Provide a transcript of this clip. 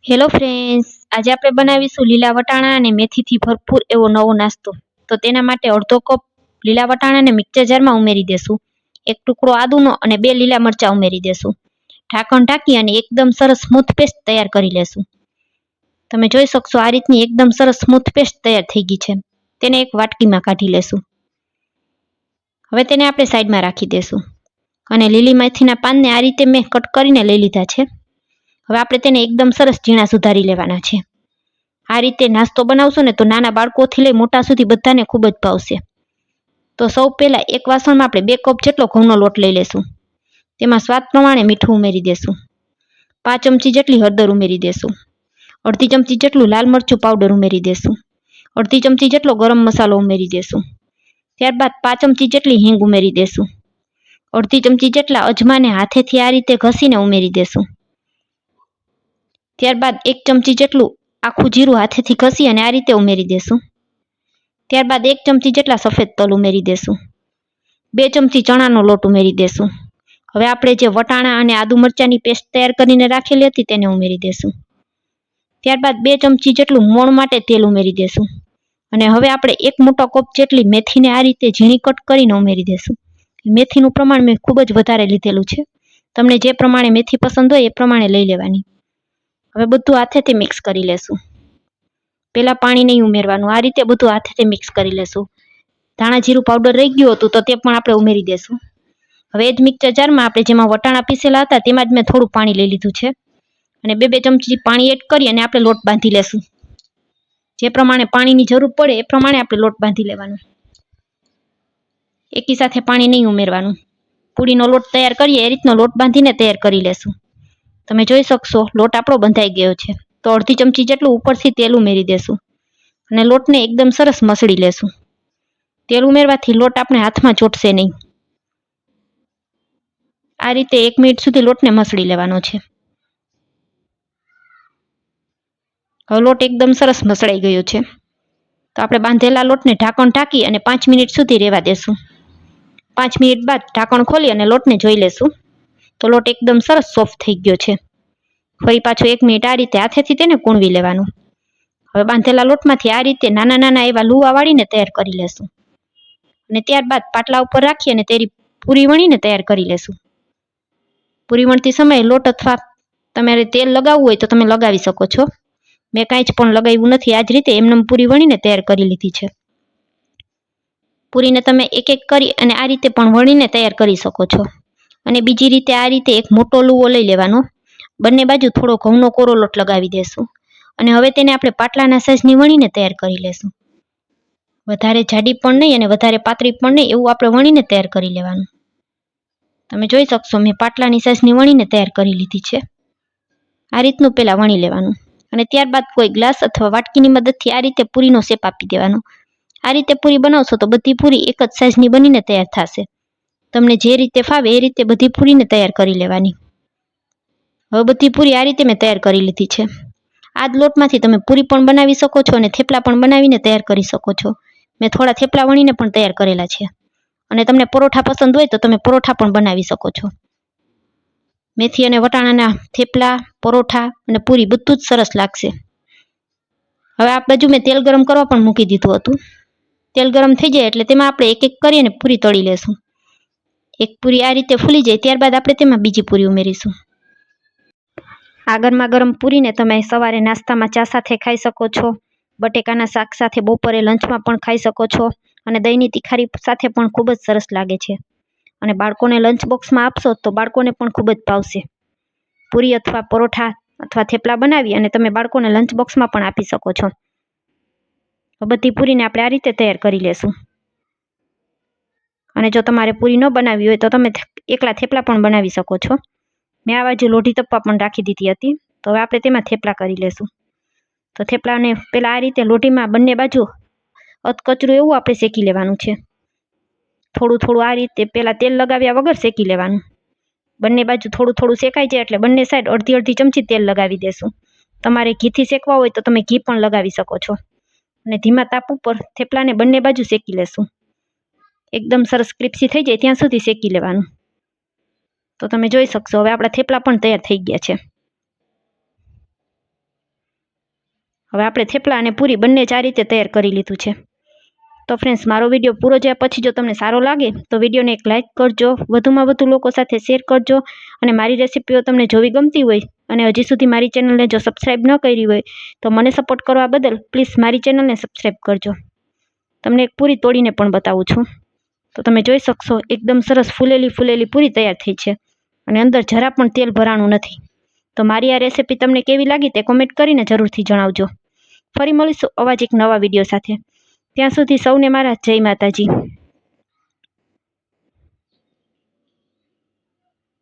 Hello friends, આજે આપણે બનાવીશું લીલા વટાણા અને મેથીથી ભરપૂર એવો નવો નાસ્તો. તો તેના માટે અડધો કપ લીલા વટાણાને મિક્સર જારમાં ઉમેરી દેશું. એક ટુકડો આદુનો અને 2 લીલા મરચાં ઉમેરી દેશું. ઢાંકણ ઢાંકી અને એકદમ સરસ સ્મૂથ પેસ્ટ તૈયાર કરી લેશું. તમે જોઈ શકશો આ રીતની એકદમ સરસ સ્મૂથ પેસ્ટ તૈયાર થઈ ગઈ છે. તેને એક વાટકીમાં કાઢી લેશું. હવે તેને આપણે સાઈડમાં રાખી દેશું. અને લીલી મેથીના પાનને આ રીતે મેં કટ કરીને લઈ લીધા છે. હવે આપણે તેને એકદમ સરસ ઝીણા સુધારી લેવાના છે. આ રીતે નાસ્તો બનાવશો ને તો નાના બાળકોથી લઈ મોટા સુધી બધાને ખૂબ જ ભાવશે. તો સૌ પહેલાં એક વાસણમાં આપણે 2 કપ જેટલો ઘઉંનો લોટ લઈ લેશું. તેમાં સ્વાદ પ્રમાણે મીઠું ઉમેરી દેશું. 5 ચમચી જેટલી હળદર ઉમેરી દેશું. અડધી ચમચી જેટલું લાલ મરચું પાવડર ઉમેરી દેશું. અડધી ચમચી જેટલો ગરમ મસાલો ઉમેરી દેશું. ત્યારબાદ 5 ચમચી જેટલી હિંગ ઉમેરી દેશું. અડધી ચમચી જેટલા અજમાને હાથેથી આ રીતે ઘસીને ઉમેરી દેશું. ત્યારબાદ 1 ચમચી જેટલું આખું જીરું હાથેથી ઘસી અને આ રીતે ઉમેરી દેશું. ત્યારબાદ 1 ચમચી જેટલા સફેદ તલ ઉમેરી દેશું. 2 ચમચી ચણાનો લોટ ઉમેરી દેશું. હવે આપણે જે વટાણા અને આદુ મરચાંની પેસ્ટ તૈયાર કરીને રાખેલી હતી તેને ઉમેરી દેશું. ત્યારબાદ 2 ચમચી જેટલું મોણ માટે તેલ ઉમેરી દેશું. અને હવે આપણે 1 મોટો કપ જેટલી મેથીને આ રીતે ઝીણી કટ કરીને ઉમેરી દેશું. મેથીનું પ્રમાણ મેં ખૂબ જ વધારે લીધેલું છે. તમને જે પ્રમાણે મેથી પસંદ હોય એ પ્રમાણે લઈ લેવાની. હવે બધું હાથેથી મિક્સ કરી લેશું. પહેલાં પાણી નહીં ઉમેરવાનું, આ રીતે બધું હાથેથી મિક્સ કરી લેશું. ધાણા જીરું પાવડર રહી ગયું હતું તો તે પણ આપણે ઉમેરી દેશું. હવે એ જ મિક્સર જારમાં આપણે જેમાં વટાણા પીસેલા હતા તેમાં જ મેં થોડું પાણી લઈ લીધું છે. અને 2 ચમચી પાણી એડ કરી અને આપણે લોટ બાંધી લેશું. જે પ્રમાણે પાણીની જરૂર પડે એ પ્રમાણે આપણે લોટ બાંધી લેવાનો. એકી સાથે પાણી નહીં ઉમેરવાનું. પૂરીનો લોટ તૈયાર કરીએ એ રીતનો લોટ બાંધીને તૈયાર કરી લેશું. તમે જોઈ શકશો લોટ આપણો બંધાઈ ગયો છે. તો અડધી ચમચી જેટલું ઉપરથી તેલ ઉમેરી દેશું. અને લોટને એકદમ સરસ મસળી લેશું. તેલ ઉમેરવાથી લોટ આપણે હાથમાં ચોટશે નહીં. આ રીતે 1 મિનિટ સુધી લોટને મસળી લેવાનો છે. હવે લોટ એકદમ સરસ મસળાઈ ગયો છે. તો આપણે બાંધેલા લોટને ઢાંકણ ઢાંકી અને 5 મિનિટ સુધી રહેવા દેશું. 5 મિનિટ બાદ ઢાંકણ ખોલી અને લોટને જોઈ લેશું. તો લોટ એકદમ સરસ સોફ્ટ થઈ ગયો છે. ફરી પાછું 1 મિનિટ આ રીતે હાથેથી તેને કૂણવી લેવાનું. હવે બાંધેલા લોટમાંથી આ રીતે નાના નાના એવા લુવા વાળીને તૈયાર કરી લેશું. અને ત્યારબાદ પાટલા ઉપર રાખી અને તેની પૂરી વણીને તૈયાર કરી લેશું. પૂરી વણતી સમયે લોટ અથવા તમારે તેલ લગાવવું હોય તો તમે લગાવી શકો છો. મેં કાંઈ જ પણ લગાવ્યું નથી. આ જ રીતે એમને પૂરી વણીને તૈયાર કરી લીધી છે. પૂરીને તમે એક એક કરી અને આ રીતે પણ વણીને તૈયાર કરી શકો છો. અને બીજી રીતે આ રીતે એક મોટો લુવો લઈ લેવાનો. બંને બાજુ થોડો ઘઉંનો કોરો લોટ લગાવી દેશું. અને હવે તેને આપણે પાટલાના સાઈઝની વણીને તૈયાર કરી લેશું. વધારે જાડી પણ નહીં અને વધારે પાતળી પણ નહીં એવું આપણે વણીને તૈયાર કરી લેવાનું. તમે જોઈ શકશો મેં પાટલાની સાઈઝની વણીને તૈયાર કરી લીધી છે. આ રીતનું પહેલાં વણી લેવાનું. અને ત્યારબાદ કોઈ ગ્લાસ અથવા વાટકીની મદદથી આ રીતે પૂરીનો શેપ આપી દેવાનો. આ રીતે પૂરી બનાવશો તો બધી પૂરી એક જ સાઈઝની બનીને તૈયાર થશે. તમને જે રીતે ફાવે એ રીતે બધી પૂરીને તૈયાર કરી લેવાની. હવે બધી પૂરી આ રીતે મેં તૈયાર કરી લીધી છે. આ જ લોટમાંથી તમે પૂરી પણ બનાવી શકો છો અને થેપલા પણ બનાવીને તૈયાર કરી શકો છો. મેં થોડા થેપલા વણીને પણ તૈયાર કરેલા છે. અને તમને પરોઠા પસંદ હોય તો તમે પરોઠા પણ બનાવી શકો છો. મેથી અને વટાણાના થેપલા, પરોઠા અને પૂરી બધું જ સરસ લાગશે. હવે આ બાજુ મેં તેલ ગરમ કરવા પણ મૂકી દીધું હતું. તેલ ગરમ થઈ જાય એટલે તેમાં આપણે એક એક કરીને પૂરી તળી લેશું. એક પૂરી આ રીતે ફૂલી જાય ત્યારબાદ આપણે તેમાં બીજી પૂરી ઉમેરીશું. આ ગરમા ગરમ પૂરીને તમે સવારે નાસ્તામાં ચા સાથે ખાઈ શકો છો. બટેકાના શાક સાથે બપોરે લંચમાં પણ ખાઈ શકો છો. અને દહીંની તિખારી સાથે પણ ખૂબ જ સરસ લાગે છે. અને બાળકોને લંચ બોક્સમાં આપશો તો બાળકોને પણ ખૂબ જ ભાવશે. પૂરી અથવા પરોઠા અથવા થેપલા બનાવી અને તમે બાળકોને લંચ બોક્સમાં પણ આપી શકો છો. બધી પૂરીને આપણે આ રીતે તૈયાર કરી લેશું. અને જો તમારે પૂરી ન બનાવવી હોય તો તમે એકલા થેપલા પણ બનાવી શકો છો. મેં આ બાજુ લોઢી તપ્પા પણ રાખી દીધી હતી. તો હવે આપણે તેમાં થેપલા કરી લેશું. તો થેપલાને પહેલાં આ રીતે લોઢીમાં બંને બાજુ અધકચરું એવું આપણે શેકી લેવાનું છે. થોડું થોડું આ રીતે પહેલાં તેલ લગાવ્યા વગર શેકી લેવાનું. બંને બાજુ થોડું થોડું શેકાઈ જાય એટલે બંને સાઈડ અડધી અડધી ચમચી તેલ લગાવી દેશું. તમારે ઘીથી શેકવા હોય તો તમે ઘી પણ લગાવી શકો છો. અને ધીમા તાપ ઉપર થેપલાને બંને બાજુ શેકી લેશું. એકદમ સરસ ક્રિસ્પી થઈ જાય ત્યાં સુધી શેકી લેવાનું. તો તમે જોઈ શકશો હવે આપણા થેપલા પણ તૈયાર થઈ ગયા છે. હવે આપણે થેપલા અને પૂરી બંને જ આ રીતે તૈયાર કરી લીધું છે. તો ફ્રેન્ડ્સ, મારો વિડીયો પૂરો જોયા પછી જો તમને સારો લાગે તો વિડીયોને એક લાઇક કરજો, વધુમાં વધુ લોકો સાથે શેર કરજો, અને મારી રેસીપીઓ તમને જોવી ગમતી હોય અને હજી સુધી મારી ચેનલને જો સબસ્ક્રાઈબ ન કરી હોય તો મને સપોર્ટ કરવા બદલ પ્લીઝ મારી ચેનલને સબસ્ક્રાઈબ કરજો. તમને એક પૂરી તોડીને પણ બતાવું છું. તો તમે જોઈ શકશો એકદમ સરસ ફૂલેલી પૂરી તૈયાર થઈ છે અને અંદર જરા પણ તેલ ભરાણું નથી. તો મારી આ રેસીપી તમને કેવી લાગી તે કોમેન્ટ કરીને જરૂરથી જણાવજો. ફરી મળીશું આવા જ એક નવા વિડીયો સાથે. ત્યાં સુધી સૌને મારા જય માતાજી.